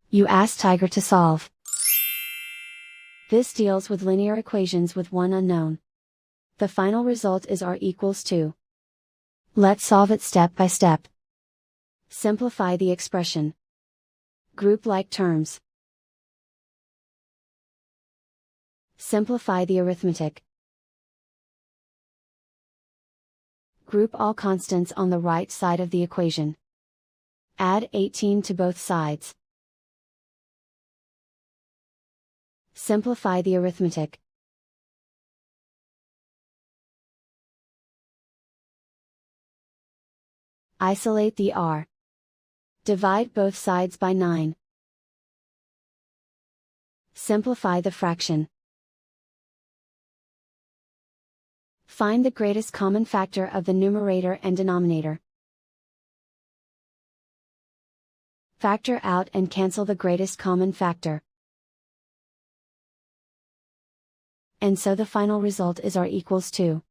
You ask Tiger to solve. This deals with linear equations with one unknown. The final result is r equals 2. Let's solve it step by step. Simplify the expression. Group like terms. Simplify the arithmetic. Group all constants on the right side of the equation. Add 18 to both sides. Simplify the arithmetic. Isolate the r. Divide both sides by 9. Simplify the fraction. Find the greatest common factor of the numerator and denominator. Factor out and cancel the greatest common factor. And so the final result is r equals 2.